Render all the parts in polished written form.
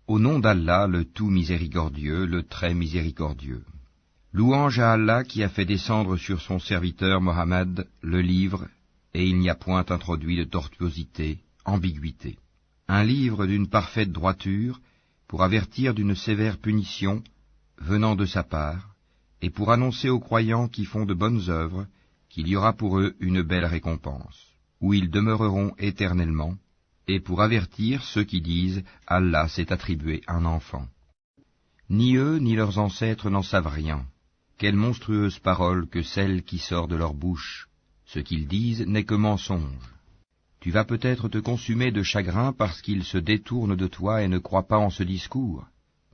Au nom d'Allah, le tout miséricordieux, le très miséricordieux. Louange à Allah qui a fait descendre sur son serviteur Mohammed le livre, et il n'y a point introduit de tortuosité, ambiguïté. Un livre d'une parfaite droiture, pour avertir d'une sévère punition, venant de sa part, et pour annoncer aux croyants qui font de bonnes œuvres, qu'il y aura pour eux une belle récompense, où ils demeureront éternellement, et pour avertir ceux qui disent « Allah s'est attribué un enfant ». Ni eux ni leurs ancêtres n'en savent rien. Quelle monstrueuse parole que celle qui sort de leur bouche. Ce qu'ils disent n'est que mensonge. Tu vas peut-être te consumer de chagrin parce qu'ils se détournent de toi et ne croient pas en ce discours.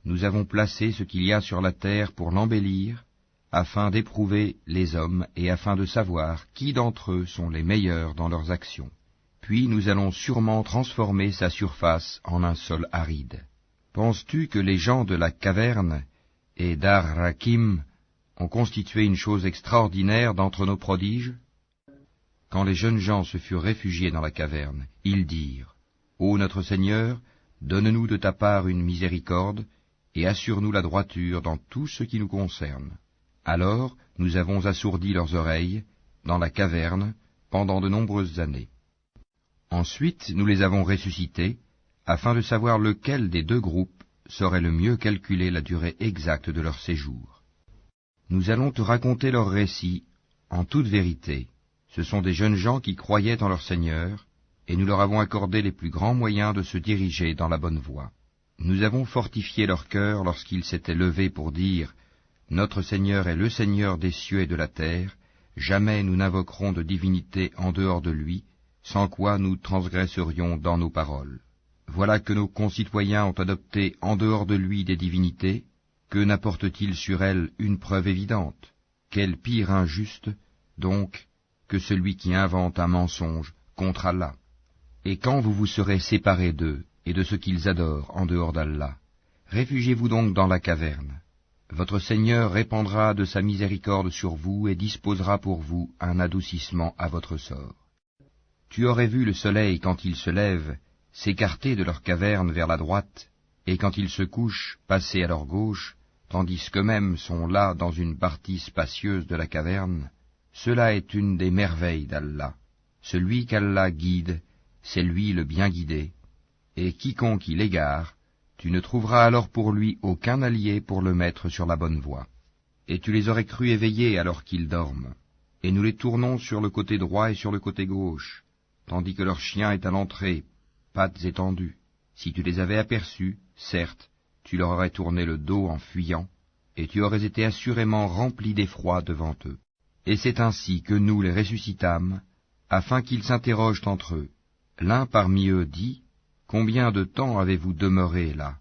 Nous avons placé ce qu'il y a sur la terre pour l'embellir, afin d'éprouver les hommes et afin de savoir qui d'entre eux sont les meilleurs dans leurs actions. Puis nous allons sûrement transformer sa surface en un sol aride. Penses-tu que les gens de la caverne et d'Ar-Rakim ont constitué une chose extraordinaire d'entre nos prodiges? Quand les jeunes gens se furent réfugiés dans la caverne, ils dirent « Ô notre Seigneur, donne-nous de ta part une miséricorde, et assure-nous la droiture dans tout ce qui nous concerne. » Alors nous avons assourdi leurs oreilles, dans la caverne, pendant de nombreuses années. Ensuite nous les avons ressuscités, afin de savoir lequel des deux groupes saurait le mieux calculer la durée exacte de leur séjour. Nous allons te raconter leur récit, en toute vérité. Ce sont des jeunes gens qui croyaient en leur Seigneur, et nous leur avons accordé les plus grands moyens de se diriger dans la bonne voie. Nous avons fortifié leur cœur lorsqu'ils s'étaient levés pour dire « Notre Seigneur est le Seigneur des cieux et de la terre, jamais nous n'invoquerons de divinité en dehors de lui, sans quoi nous transgresserions dans nos paroles. Voilà que nos concitoyens ont adopté en dehors de lui des divinités, que n'apporte-t-il sur elles une preuve évidente? Quel pire injuste, donc, que celui qui invente un mensonge contre Allah. Et quand vous vous serez séparés d'eux et de ce qu'ils adorent en dehors d'Allah, réfugiez-vous donc dans la caverne. Votre Seigneur répandra de sa miséricorde sur vous et disposera pour vous un adoucissement à votre sort. Tu aurais vu le soleil quand il se lève s'écarter de leur caverne vers la droite, et quand il se couche passer à leur gauche, tandis qu'eux-mêmes sont là dans une partie spacieuse de la caverne. Cela est une des merveilles d'Allah. Celui qu'Allah guide, c'est lui le bien guidé, et quiconque il égare, tu ne trouveras alors pour lui aucun allié pour le mettre sur la bonne voie. Et tu les aurais crus éveillés alors qu'ils dorment, et nous les tournons sur le côté droit et sur le côté gauche, tandis que leur chien est à l'entrée, pattes étendues. Si tu les avais aperçus, certes, tu leur aurais tourné le dos en fuyant, et tu aurais été assurément rempli d'effroi devant eux. Et c'est ainsi que nous les ressuscitâmes, afin qu'ils s'interrogent entre eux. L'un parmi eux dit, « Combien de temps avez-vous demeuré là ?»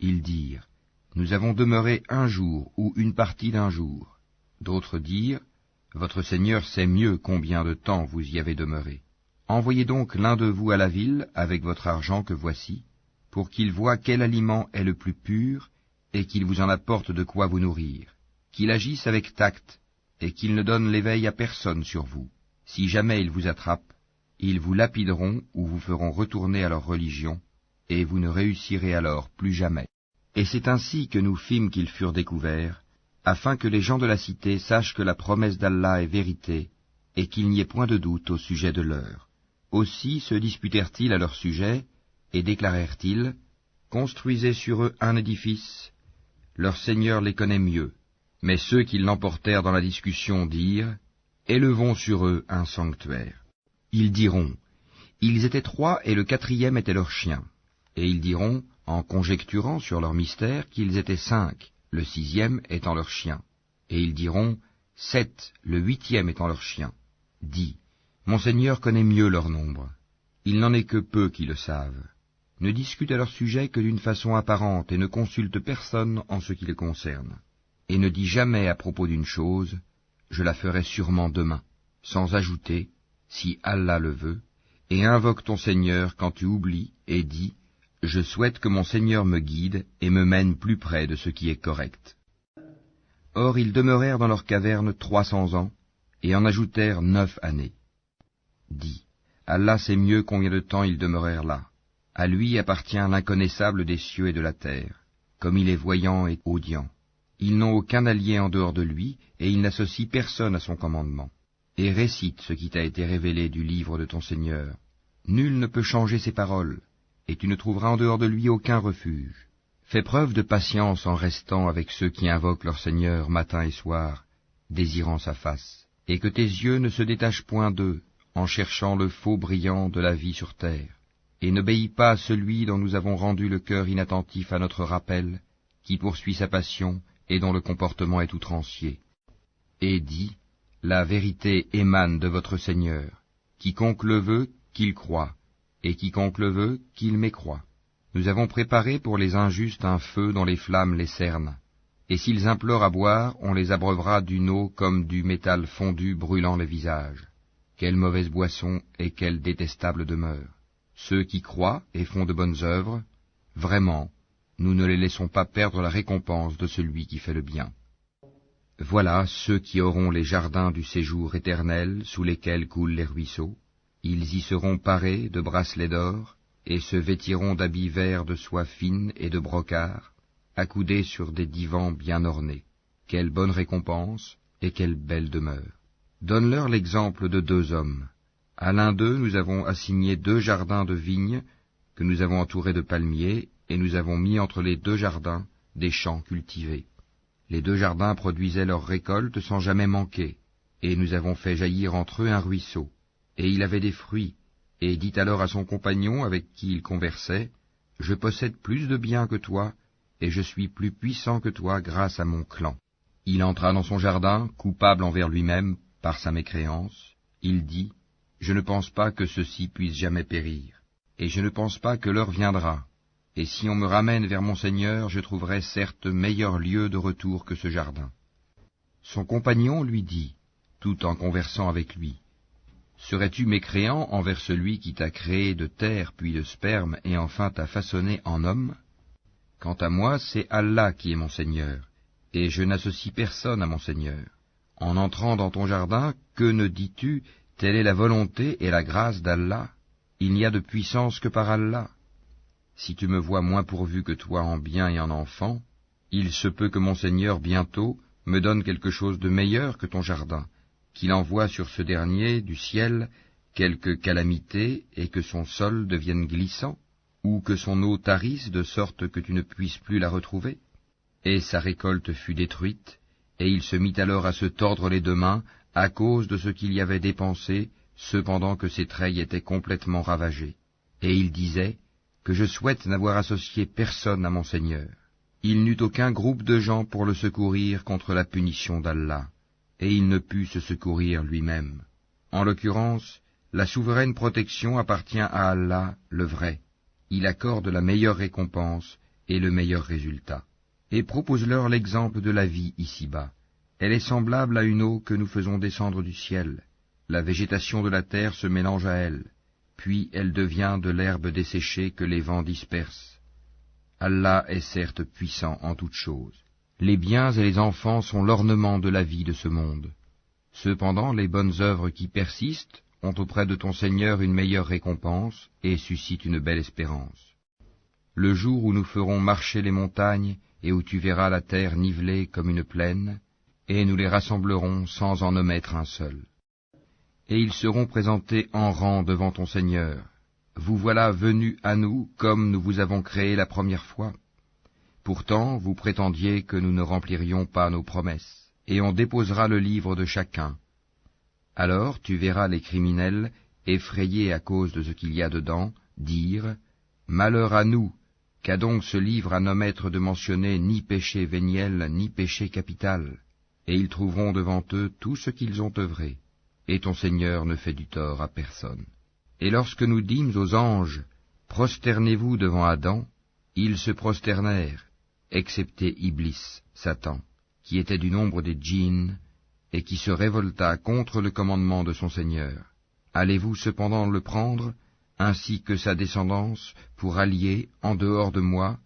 Ils dirent, « Nous avons demeuré un jour ou une partie d'un jour. » D'autres dirent, « Votre Seigneur sait mieux combien de temps vous y avez demeuré. Envoyez donc l'un de vous à la ville avec votre argent que voici, pour qu'il voie quel aliment est le plus pur, et qu'il vous en apporte de quoi vous nourrir, qu'il agisse avec tact, et qu'ils ne donnent l'éveil à personne sur vous. Si jamais ils vous attrapent, ils vous lapideront ou vous feront retourner à leur religion, et vous ne réussirez alors plus jamais. » Et c'est ainsi que nous fîmes qu'ils furent découverts, afin que les gens de la cité sachent que la promesse d'Allah est vérité, et qu'il n'y ait point de doute au sujet de l'heure. Aussi se disputèrent-ils à leur sujet, et déclarèrent-ils, « Construisez sur eux un édifice, leur Seigneur les connaît mieux. » Mais ceux qui l'emportèrent dans la discussion dirent, « Élevons sur eux un sanctuaire. » Ils diront, « Ils étaient 3 et le 4e était leur chien. » Et ils diront, en conjecturant sur leur mystère, qu'ils étaient 5, le 6e étant leur chien. Et ils diront, 7, le 8e étant leur chien. Dis, mon Seigneur connaît mieux leur nombre. Il n'en est que peu qui le savent. Ne discute à leur sujet que d'une façon apparente et ne consulte personne en ce qui les concerne. Et ne dis jamais à propos d'une chose, je la ferai sûrement demain, sans ajouter, si Allah le veut, et invoque ton Seigneur quand tu oublies et dis, je souhaite que mon Seigneur me guide et me mène plus près de ce qui est correct. Or ils demeurèrent dans leur caverne 300 ans, et en ajoutèrent 9 années. Dis, Allah sait mieux combien de temps ils demeurèrent là. À lui appartient l'inconnaissable des cieux et de la terre, comme il est voyant et audient. Ils n'ont aucun allié en dehors de lui, et il n'associe personne à son commandement. Et récite ce qui t'a été révélé du livre de ton Seigneur. Nul ne peut changer ses paroles, et tu ne trouveras en dehors de lui aucun refuge. Fais preuve de patience en restant avec ceux qui invoquent leur Seigneur matin et soir, désirant sa face, et que tes yeux ne se détachent point d'eux, en cherchant le faux brillant de la vie sur terre. Et n'obéis pas à celui dont nous avons rendu le cœur inattentif à notre rappel, qui poursuit sa passion et dont le comportement est outrancier. Et dis, la vérité émane de votre Seigneur. Quiconque le veut, qu'il croie, et quiconque le veut, qu'il mécroie. Nous avons préparé pour les injustes un feu dont les flammes les cernent. Et s'ils implorent à boire, on les abreuvera d'une eau comme du métal fondu brûlant le visage. Quelle mauvaise boisson et quelle détestable demeure. Ceux qui croient et font de bonnes œuvres, vraiment, nous ne les laissons pas perdre la récompense de celui qui fait le bien. Voilà ceux qui auront les jardins du séjour éternel sous lesquels coulent les ruisseaux. Ils y seront parés de bracelets d'or, et se vêtiront d'habits verts de soie fine et de brocart, accoudés sur des divans bien ornés. Quelle bonne récompense, et quelle belle demeure. Donne-leur l'exemple de 2 hommes. À l'un d'eux, nous avons assigné 2 jardins de vignes, que nous avons entourés de palmiers, et nous avons mis entre les 2 jardins des champs cultivés. Les 2 jardins produisaient leurs récoltes sans jamais manquer, et nous avons fait jaillir entre eux un ruisseau. Et il avait des fruits, et dit alors à son compagnon avec qui il conversait, « Je possède plus de biens que toi, et je suis plus puissant que toi grâce à mon clan. » Il entra dans son jardin, coupable envers lui-même par sa mécréance. Il dit, « Je ne pense pas que ceci puisse jamais périr, et je ne pense pas que l'heure viendra. Et si on me ramène vers mon Seigneur, je trouverai certes meilleur lieu de retour que ce jardin. » Son compagnon lui dit, tout en conversant avec lui, « Serais-tu mécréant envers celui qui t'a créé de terre puis de sperme et enfin t'a façonné en homme? Quant à moi, c'est Allah qui est mon Seigneur, et je n'associe personne à mon Seigneur. En entrant dans ton jardin, que ne dis-tu, telle est la volonté et la grâce d'Allah? Il n'y a de puissance que par Allah. Si tu me vois moins pourvu que toi en biens et en enfants, il se peut que mon Seigneur bientôt me donne quelque chose de meilleur que ton jardin, qu'il envoie sur ce dernier du ciel quelque calamité et que son sol devienne glissant, ou que son eau tarisse de sorte que tu ne puisses plus la retrouver. » Et sa récolte fut détruite, et il se mit alors à se tordre les 2 mains à cause de ce qu'il y avait dépensé, cependant que ses treilles étaient complètement ravagées. Et il disait, « Que je souhaite n'avoir associé personne à mon Seigneur. » Il n'eut aucun groupe de gens pour le secourir contre la punition d'Allah, et il ne put se secourir lui-même. En l'occurrence, la souveraine protection appartient à Allah, le vrai. Il accorde la meilleure récompense et le meilleur résultat. Et propose-leur l'exemple de la vie ici-bas. Elle est semblable à une eau que nous faisons descendre du ciel. La végétation de la terre se mélange à elle, puis elle devient de l'herbe desséchée que les vents dispersent. Allah est certes puissant en toutes choses. Les biens et les enfants sont l'ornement de la vie de ce monde. Cependant, les bonnes œuvres qui persistent ont auprès de ton Seigneur une meilleure récompense et suscitent une belle espérance. Le jour où nous ferons marcher les montagnes et où tu verras la terre nivelée comme une plaine, et nous les rassemblerons sans en omettre un seul. Et ils seront présentés en rang devant ton Seigneur. Vous voilà venus à nous comme nous vous avons créé la première fois. Pourtant, vous prétendiez que nous ne remplirions pas nos promesses, et on déposera le livre de chacun. Alors tu verras les criminels, effrayés à cause de ce qu'il y a dedans, dire « Malheur à nous, qu'a donc ce livre à n'omettre de mentionner ni péché véniel, ni péché capital ?» Et ils trouveront devant eux tout ce qu'ils ont œuvré, et ton Seigneur ne fait du tort à personne. Et lorsque nous dîmes aux anges, « Prosternez-vous devant Adam », ils se prosternèrent, excepté Iblis, Satan, qui était du nombre des djinns, et qui se révolta contre le commandement de son Seigneur. Allez-vous cependant le prendre, ainsi que sa descendance, pour allier en dehors de moi,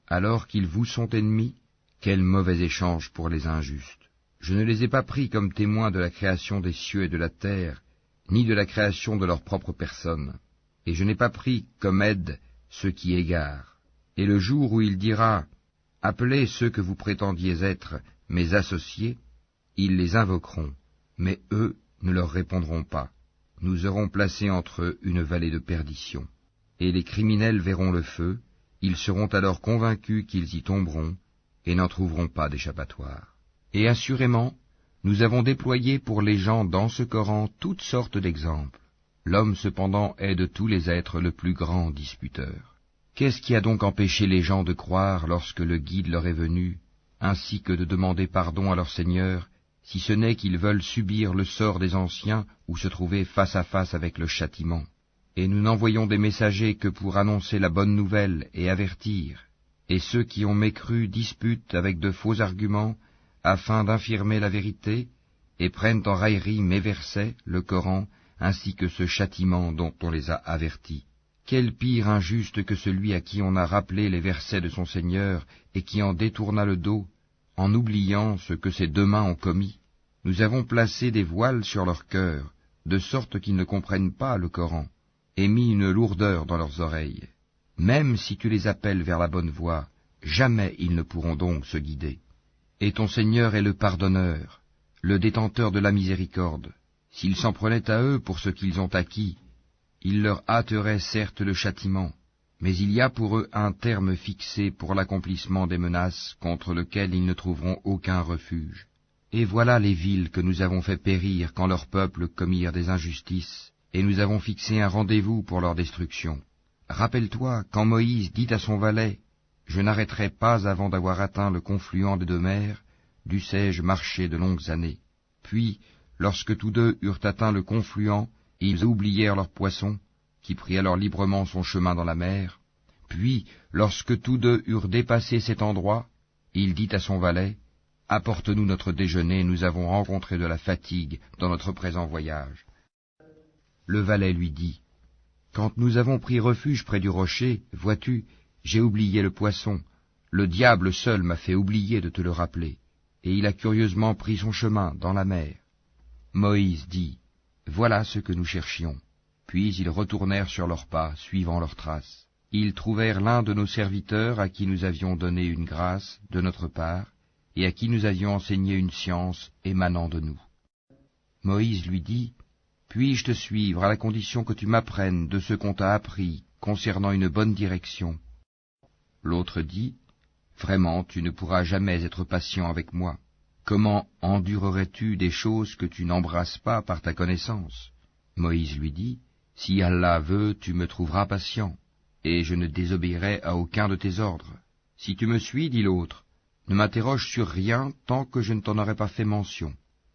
alors qu'ils vous sont ennemis? Quel mauvais échange pour les injustes! Je ne les ai pas pris comme témoins de la création des cieux et de la terre, ni de la création de leur propre personne, et je n'ai pas pris comme aide ceux qui égarent. Et le jour où il dira « Appelez ceux que vous prétendiez être mes associés », ils les invoqueront, mais eux ne leur répondront pas. Nous aurons placé entre eux une vallée de perdition. Et les criminels verront le feu, ils seront alors convaincus qu'ils y tomberont, et n'en trouveront pas d'échappatoire. Et assurément, nous avons déployé pour les gens dans ce Coran toutes sortes d'exemples. L'homme cependant est de tous les êtres le plus grand disputeur. Qu'est-ce qui a donc empêché les gens de croire lorsque le guide leur est venu, ainsi que de demander pardon à leur Seigneur, si ce n'est qu'ils veulent subir le sort des anciens ou se trouver face à face avec le châtiment? Et nous n'envoyons des messagers que pour annoncer la bonne nouvelle et avertir, et ceux qui ont mécru disputent avec de faux arguments, afin d'infirmer la vérité, et prennent en raillerie mes versets, le Coran, ainsi que ce châtiment dont on les a avertis. Quel pire injuste que celui à qui on a rappelé les versets de son Seigneur, et qui en détourna le dos, en oubliant ce que ses deux mains ont commis. Nous avons placé des voiles sur leur cœur, de sorte qu'ils ne comprennent pas le Coran, et mis une lourdeur dans leurs oreilles. Même si tu les appelles vers la bonne voie, jamais ils ne pourront donc se guider. Et ton Seigneur est le pardonneur, le détenteur de la miséricorde. S'ils s'en prenaient à eux pour ce qu'ils ont acquis, il leur hâterait certes le châtiment, mais il y a pour eux un terme fixé pour l'accomplissement des menaces contre lequel ils ne trouveront aucun refuge. Et voilà les villes que nous avons fait périr quand leurs peuples commirent des injustices, et nous avons fixé un rendez-vous pour leur destruction. Rappelle-toi quand Moïse dit à son valet « Je n'arrêterai pas avant d'avoir atteint le confluent des deux mers, dussé-je marcher de longues années. » Puis, lorsque tous deux eurent atteint le confluent, ils oublièrent leurs poissons, qui prit alors librement son chemin dans la mer. Puis, lorsque tous deux eurent dépassé cet endroit, il dit à son valet « Apporte-nous notre déjeuner, nous avons rencontré de la fatigue dans notre présent voyage. » Le valet lui dit « Quand nous avons pris refuge près du rocher, vois-tu, j'ai oublié le poisson. Le diable seul m'a fait oublier de te le rappeler. » Et il a curieusement pris son chemin dans la mer. Moïse dit « Voilà ce que nous cherchions. » Puis ils retournèrent sur leurs pas, suivant leurs traces. Ils trouvèrent l'un de nos serviteurs à qui nous avions donné une grâce de notre part, et à qui nous avions enseigné une science émanant de nous. Moïse lui dit « Puis-je te suivre à la condition que tu m'apprennes de ce qu'on t'a appris concernant une bonne direction ?» L'autre dit « Vraiment, tu ne pourras jamais être patient avec moi. Comment endurerais-tu des choses que tu n'embrasses pas par ta connaissance ?» Moïse lui dit « Si Allah veut, tu me trouveras patient, et je ne désobéirai à aucun de tes ordres. Si tu me suis, dit l'autre, ne m'interroge sur rien tant que je ne t'en aurai pas fait mention. »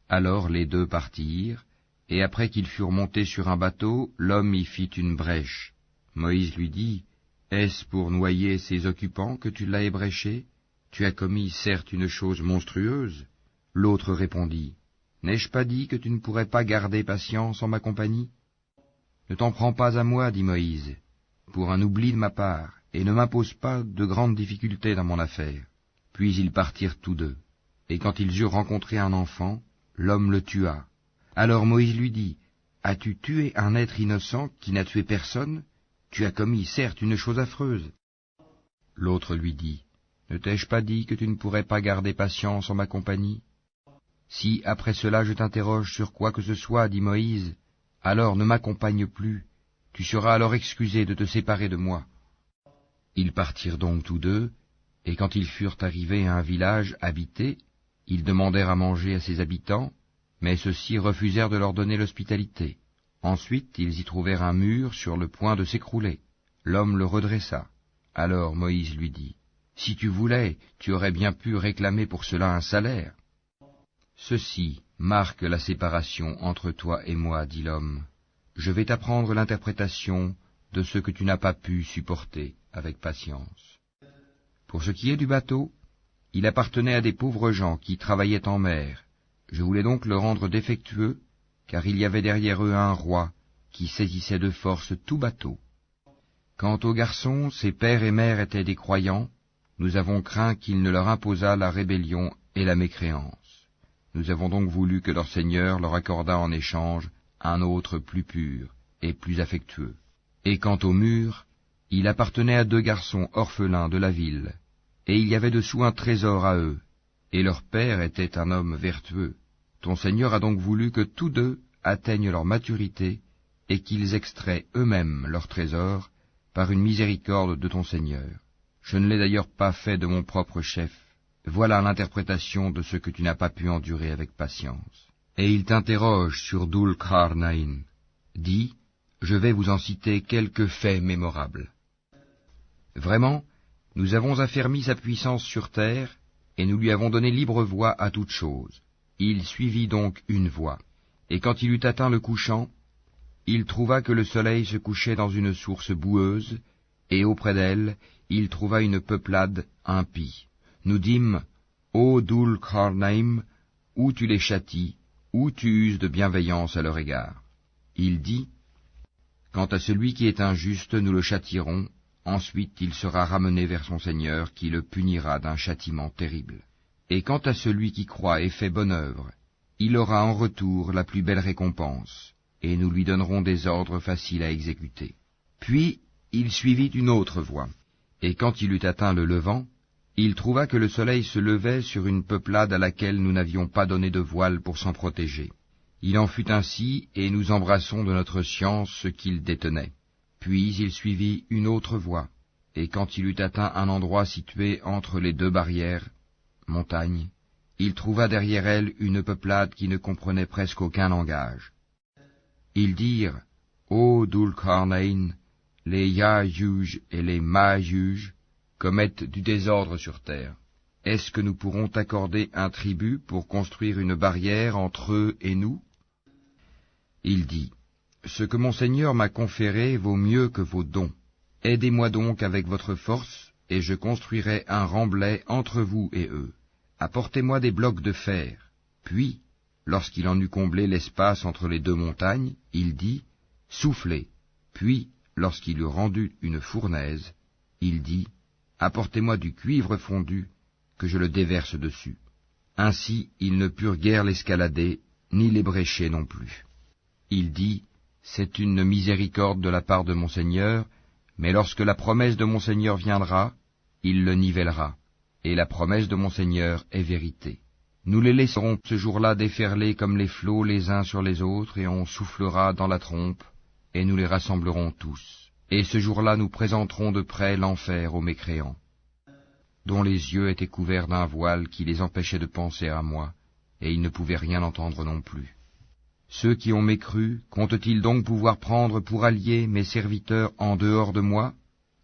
Alors les deux partirent, et après qu'ils furent montés sur un bateau, l'homme y fit une brèche. Moïse lui dit « Est-ce pour noyer ces occupants que tu l'as ébréché? Tu as commis certes une chose monstrueuse. » L'autre répondit « N'ai-je pas dit que tu ne pourrais pas garder patience en ma compagnie? » « Ne t'en prends pas à moi, dit Moïse, pour un oubli de ma part, et ne m'impose pas de grandes difficultés dans mon affaire. » Puis ils partirent tous deux, et quand ils eurent rencontré un enfant, l'homme le tua. Alors Moïse lui dit « As-tu tué un être innocent qui n'a tué personne? Tu as commis certes une chose affreuse. » L'autre lui dit « Ne t'ai-je pas dit que tu ne pourrais pas garder patience en ma compagnie? Si après cela je t'interroge sur quoi que ce soit, dit Moïse, alors ne m'accompagne plus, tu seras alors excusé de te séparer de moi. » Ils partirent donc tous deux, et quand ils furent arrivés à un village habité, ils demandèrent à manger à ses habitants, mais ceux-ci refusèrent de leur donner l'hospitalité. Ensuite ils y trouvèrent un mur sur le point de s'écrouler. L'homme le redressa. Alors Moïse lui dit, « Si tu voulais, tu aurais bien pu réclamer pour cela un salaire. » « Ceci marque la séparation entre toi et moi, dit l'homme. Je vais t'apprendre l'interprétation de ce que tu n'as pas pu supporter avec patience. Pour ce qui est du bateau, il appartenait à des pauvres gens qui travaillaient en mer. Je voulais donc le rendre défectueux, car il y avait derrière eux un roi qui saisissait de force tout bateau. Quant aux garçons, ses pères et mères étaient des croyants, nous avons craint qu'il ne leur imposât la rébellion et la mécréance. Nous avons donc voulu que leur Seigneur leur accordât en échange un autre plus pur et plus affectueux. Et quant au mur, Il appartenait à 2 garçons orphelins de la ville, et il y avait dessous un trésor à eux, et leur père était un homme vertueux. Ton Seigneur a donc voulu que tous 2 atteignent leur maturité, et qu'ils extraient eux-mêmes leur trésor, par une miséricorde de ton Seigneur. Je ne l'ai d'ailleurs pas fait de mon propre chef. Voilà l'interprétation de ce que tu n'as pas pu endurer avec patience. Et il t'interroge sur Dhul Qarnayn. Dis, je vais vous en citer quelques faits mémorables. Vraiment, nous avons affermi sa puissance sur terre, et nous lui avons donné libre voie à toute chose. Il suivit donc une voie, et quand il eut atteint le couchant, il trouva que le soleil se couchait dans une source boueuse, et auprès d'elle, il trouva une peuplade impie. Nous dîmes, ô Dhul Qarnayn, ou tu les châties, ou tu uses de bienveillance à leur égard. Il dit, quant à celui qui est injuste, nous le châtierons, ensuite il sera ramené vers son Seigneur, qui le punira d'un châtiment terrible. Et quant à celui qui croit et fait bonne œuvre, il aura en retour la plus belle récompense, et nous lui donnerons des ordres faciles à exécuter. Puis il suivit une autre voie, et quand il eut atteint le levant, il trouva que le soleil se levait sur une peuplade à laquelle nous n'avions pas donné de voile pour s'en protéger. Il en fut ainsi, et nous embrassons de notre science ce qu'il détenait. Puis il suivit une autre voie, et quand il eut atteint un endroit situé entre les 2 barrières, montagnes, il trouva derrière elle une peuplade qui ne comprenait presque aucun langage. Ils dirent, ô Dhul Qarnayn, les Ya'juj et les Ma'juj commettent du désordre sur terre. Est-ce que nous pourrons t'accorder un tribut pour construire une barrière entre eux et nous? Il dit, ce que mon Seigneur m'a conféré vaut mieux que vos dons. Aidez-moi donc avec votre force, et je construirai un remblai entre vous et eux. Apportez-moi des blocs de fer. Puis, lorsqu'il en eut comblé l'espace entre les 2 montagnes, il dit, soufflez. Puis, lorsqu'il eut rendu une fournaise, il dit, apportez-moi du cuivre fondu, que je le déverse dessus. Ainsi, ils ne purent guère l'escalader, ni l'ébrécher non plus. Il dit, c'est une miséricorde de la part de mon Seigneur, mais lorsque la promesse de mon Seigneur viendra, il le nivellera, et la promesse de mon Seigneur est vérité. Nous les laisserons ce jour-là déferler comme les flots les uns sur les autres, et on soufflera dans la trompe, et nous les rassemblerons tous. Et ce jour-là nous présenterons de près l'enfer aux mécréants, dont les yeux étaient couverts d'un voile qui les empêchait de penser à moi, et ils ne pouvaient rien entendre non plus. Ceux qui ont mécru, comptent-ils donc pouvoir prendre pour alliés mes serviteurs en dehors de moi?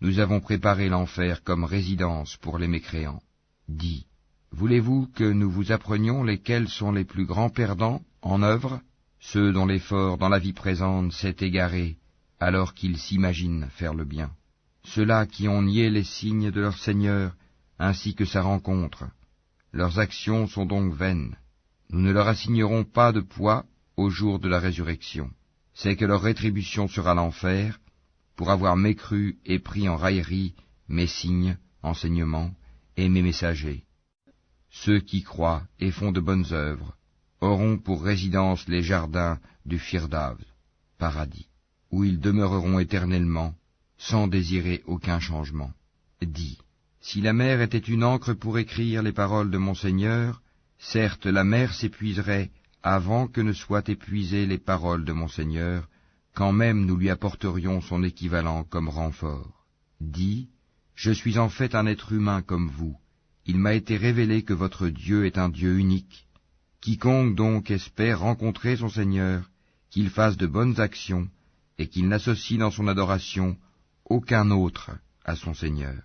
Nous avons préparé l'enfer comme résidence pour les mécréants. Dis, voulez-vous que nous vous apprenions lesquels sont les plus grands perdants en œuvre? Ceux dont l'effort dans la vie présente s'est égaré, alors qu'ils s'imaginent faire le bien. Ceux-là qui ont nié les signes de leur Seigneur, ainsi que sa rencontre. Leurs actions sont donc vaines. Nous ne leur assignerons pas de poids au jour de la résurrection. C'est que leur rétribution sera l'enfer, pour avoir mécru et pris en raillerie mes signes, enseignements, et mes messagers. Ceux qui croient et font de bonnes œuvres auront pour résidence les jardins du Firdaus, paradis, où ils demeureront éternellement, sans désirer aucun changement. Dis, si la mer était une encre pour écrire les paroles de mon Seigneur, certes la mer s'épuiserait avant que ne soient épuisées les paroles de mon Seigneur, quand même nous lui apporterions son équivalent comme renfort. Dis, je suis en fait un être humain comme vous. Il m'a été révélé que votre Dieu est un Dieu unique. Quiconque donc espère rencontrer son Seigneur, qu'il fasse de bonnes actions, et qu'il n'associe dans son adoration aucun autre à son Seigneur.